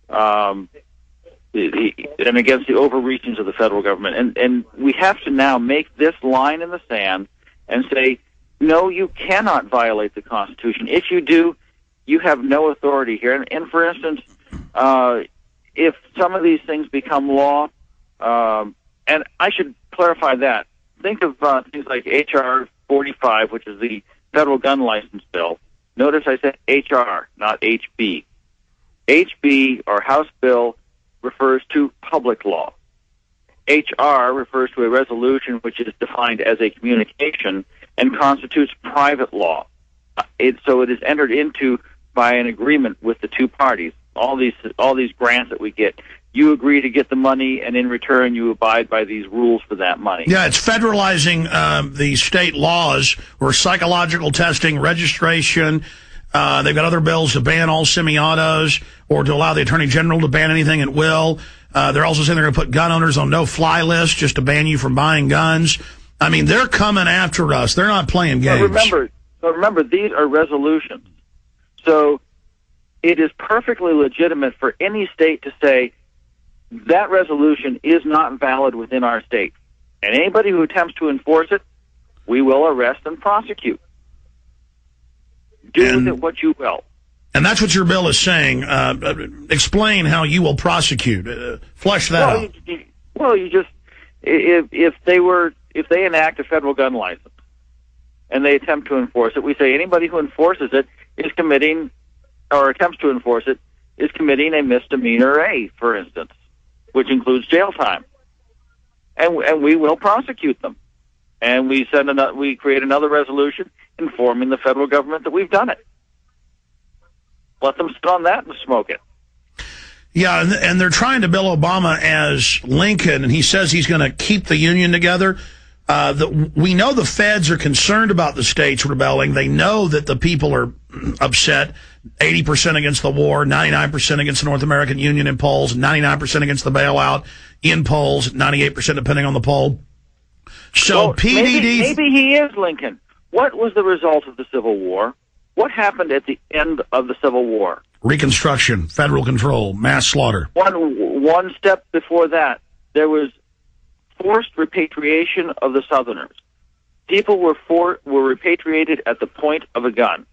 and against the overreachings of the federal government. And we have to now make this line in the sand and say, no, you cannot violate the Constitution. If you do, you have no authority here. And for instance, if some of these things become law, and I should clarify that. Think of things like H.R. 45, which is the federal gun license bill. Notice I said H.R., not H.B. H.B., or House Bill, refers to public law. H.R. refers to a resolution which is defined as a communication and constitutes private law. So it is entered into by an agreement with the two parties. All these grants that we get, you agree to get the money, and in return you abide by these rules for that money. Yeah, it's federalizing the state laws where psychological testing, registration. They've got other bills to ban all semi-autos or to allow the Attorney General to ban anything at will. They're also saying they're going to put gun owners on no-fly lists just to ban you from buying guns. I mean, they're coming after us. They're not playing games. But remember, these are resolutions. So it is perfectly legitimate for any state to say that resolution is not valid within our state. And anybody who attempts to enforce it, we will arrest and prosecute. Do with it what you will. And that's what your bill is saying. Explain how you will prosecute. Flesh that out. If they enact a federal gun license and they attempt to enforce it, we say anybody who enforces it is committing, or attempts to enforce it, is committing a misdemeanor A, for instance, which includes jail time. And we will prosecute them. And we create another resolution informing the federal government that we've done it. Let them sit on that and smoke it. Yeah, and they're trying to bill Obama as Lincoln, and he says he's going to keep the Union together. We know the feds are concerned about the states rebelling. They know that the people are upset, 80% against the war, 99% against the North American Union in polls, 99% against the bailout in polls, 98% depending on the poll. So PDD... Maybe he is Lincoln. What was the result of the Civil War? What happened at the end of the Civil War? Reconstruction, federal control, mass slaughter. One step before that, there was forced repatriation of the Southerners. People were repatriated at the point of a gun.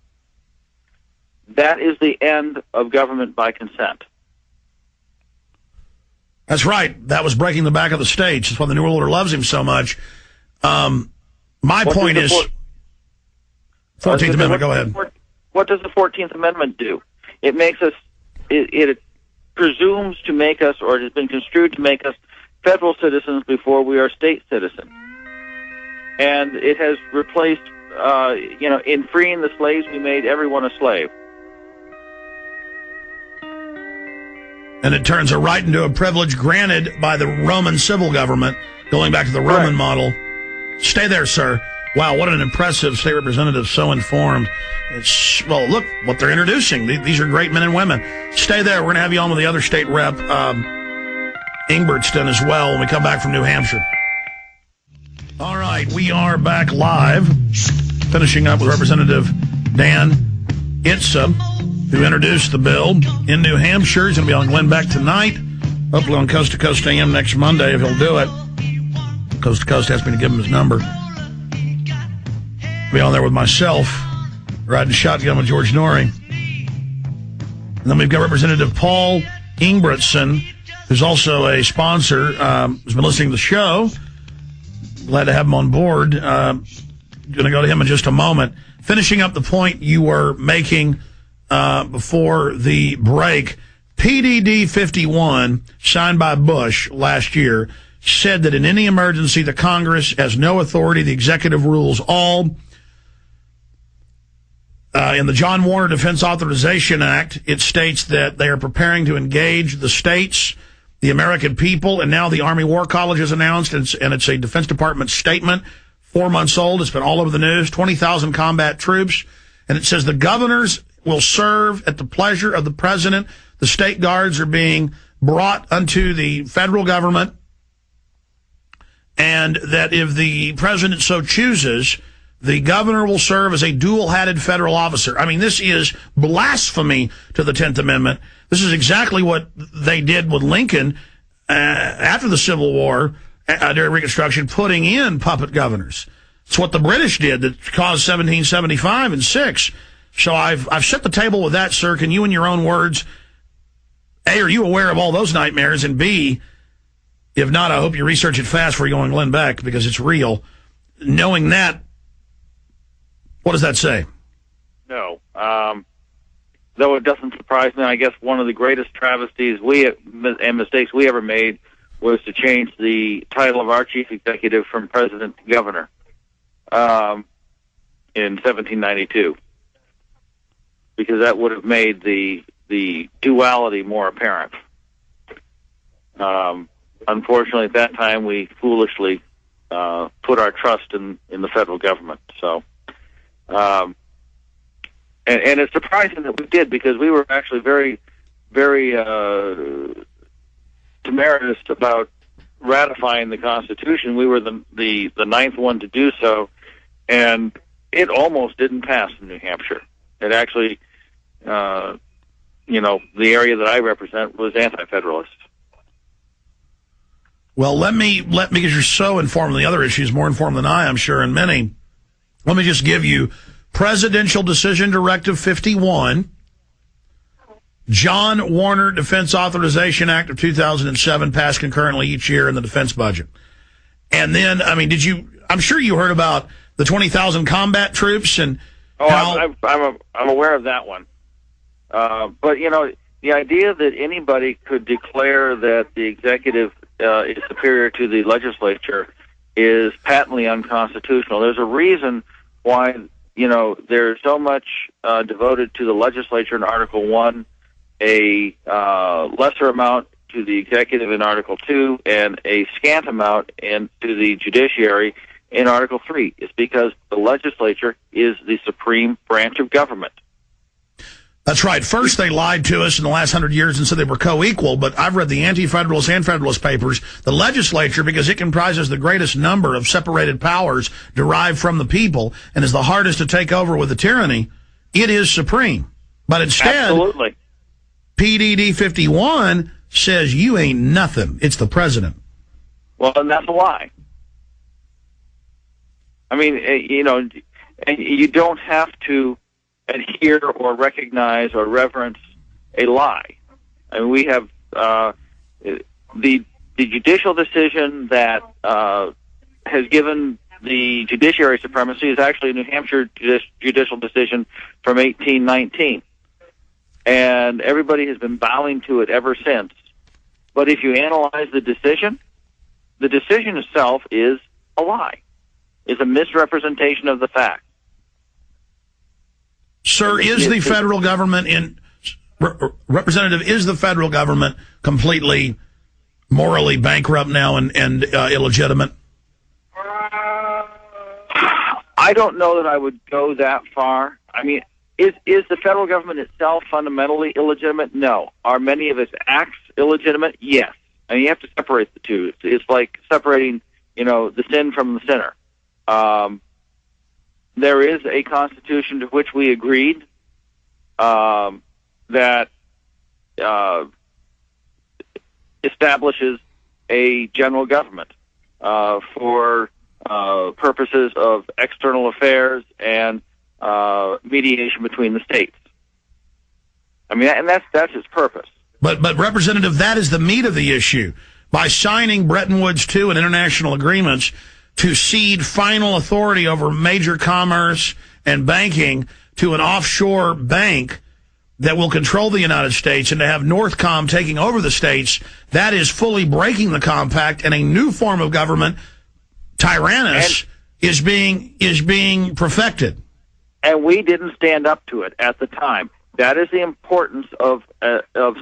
That is the end of government by consent. That's right. That was breaking the back of the states. That's why the New World Order loves him so much. My point is... 14th Amendment, go ahead. What does the 14th Amendment do? It makes us, it presumes to make us, or it has been construed to make us federal citizens before we are state citizens. And it has replaced, in freeing the slaves, we made everyone a slave. And it turns a right into a privilege granted by the Roman civil government, going back to the Roman model. Stay there, sir. Wow, what an impressive state representative, so informed. Well, look what they're introducing. These are great men and women. Stay there. We're going to have you on with the other state rep, Ingbertston, as well, when we come back from New Hampshire. All right, we are back live, finishing up with Representative Dan Itse, who introduced the bill in New Hampshire. He's going to be on Glenn Beck tonight, hopefully on Coast to Coast AM next Monday, if he'll do it. Coast to Coast asked me to give him his number. Be on there with myself, riding shotgun with George Norrie. And then we've got Representative Paul Ingbertson, who's also a sponsor, who's been listening to the show. Glad to have him on board. Going to go to him in just a moment. Finishing up the point you were making before the break, PDD 51, signed by Bush last year, said that in any emergency, the Congress has no authority. The executive rules all. In the John Warner Defense Authorization Act, it states that they are preparing to engage the states, the American people, and now the Army War College has announced, and it's a Defense Department statement, 4 months old. It's been all over the news, 20,000 combat troops. And it says the governors will serve at the pleasure of the president. The state guards are being brought unto the federal government. And that if the president so chooses, the governor will serve as a dual-hatted federal officer. I mean, this is blasphemy to the 10th Amendment. This is exactly what they did with Lincoln after the Civil War, during Reconstruction, putting in puppet governors. It's what the British did that caused 1775 and 6. So I've set the table with that, sir. Can you, in your own words, A, are you aware of all those nightmares? And B, if not, I hope you research it fast before you go on Glenn Beck, because it's real. Knowing that, what does that say? No. Though it doesn't surprise me, I guess one of the greatest travesties and mistakes we ever made was to change the title of our chief executive from president to governor in 1792, because that would have made the duality more apparent. Unfortunately, at that time, we foolishly put our trust in the federal government. So, and it's surprising that we did, because we were actually very, very temerarious about ratifying the Constitution. We were the ninth one to do so, and it almost didn't pass in New Hampshire. It actually, the area that I represent was anti-federalist. Well, let me, because you're so informed on the other issues, more informed than I'm sure, and many. Let me just give you Presidential Decision Directive 51, John Warner Defense Authorization Act of 2007, passed concurrently each year in the defense budget. And then, I'm sure you heard about the 20,000 combat troops and I'm aware of that one. But, the idea that anybody could declare that the executive is superior to the legislature is patently unconstitutional. There's a reason why, there's so much devoted to the legislature in Article 1, a lesser amount to the executive in Article 2, and a scant amount to the judiciary in Article 3. It's because the legislature is the supreme branch of government. That's right. First, they lied to us in the last 100 years and said they were co-equal, but I've read the Anti-Federalist and Federalist papers. The legislature, because it comprises the greatest number of separated powers derived from the people and is the hardest to take over with the tyranny, it is supreme. But instead, absolutely, PDD 51 says you ain't nothing. It's the president. Well, and that's a lie. I mean, and you don't have to adhere or recognize or reverence a lie. I mean, we have the judicial decision that has given the judiciary supremacy is actually a New Hampshire judicial decision from 1819. And everybody has been bowing to it ever since. But if you analyze the decision itself is a lie, is a misrepresentation of the fact. Sir, is the federal government Representative, is the federal government completely morally bankrupt now and illegitimate? I don't know that I would go that far. I mean, is the federal government itself fundamentally illegitimate? No. Are many of its acts illegitimate? Yes. I mean, you have to separate the two. It's like separating, the sin from the sinner. There is a constitution to which we agreed that establishes a general government for purposes of external affairs and mediation between the states. I mean, and that's its purpose. But Representative, that is the meat of the issue. By signing Bretton Woods II and international agreements to cede final authority over major commerce and banking to an offshore bank that will control the United States, and to have Northcom taking over the states, that is fully breaking the compact, and a new form of government, Tyrannus, is being perfected. And we didn't stand up to it at the time. That is the importance of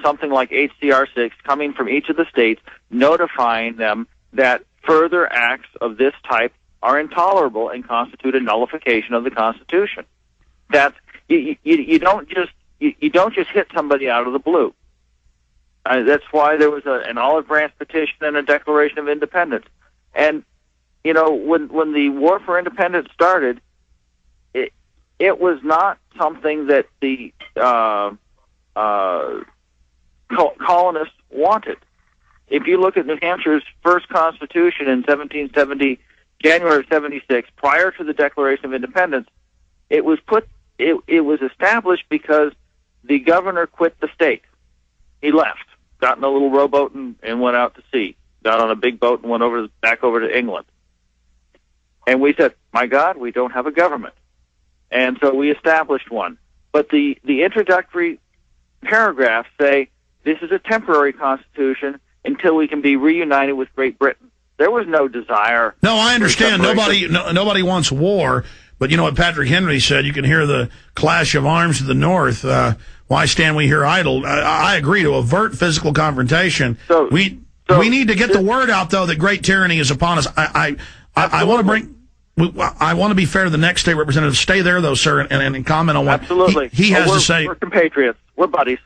something like HCR 6 coming from each of the states, notifying them that further acts of this type are intolerable and constitute a nullification of the Constitution. That's you don't just hit somebody out of the blue. That's why there was an olive branch petition and a Declaration of Independence. And when the War for Independence started, it was not something that the colonists wanted. If you look at New Hampshire's first constitution in 1770, January of 76, prior to the Declaration of Independence, it was established because the governor quit the state. He left, got in a little rowboat and went out to sea. Got on a big boat and went back over to England. And we said, my God, we don't have a government. And so we established one. But the introductory paragraphs say this is a temporary constitution until we can be reunited with Great Britain. There was no desire. No, I understand. Nobody wants war. But you know what Patrick Henry said? You can hear the clash of arms to the north. Why stand we here idle? I agree. To avert physical confrontation, we need to get the word out, though, that great tyranny is upon us. I want to be fair to the next state representative. Stay there, though, sir, and comment on what absolutely he has to say. We're compatriots. We're buddies.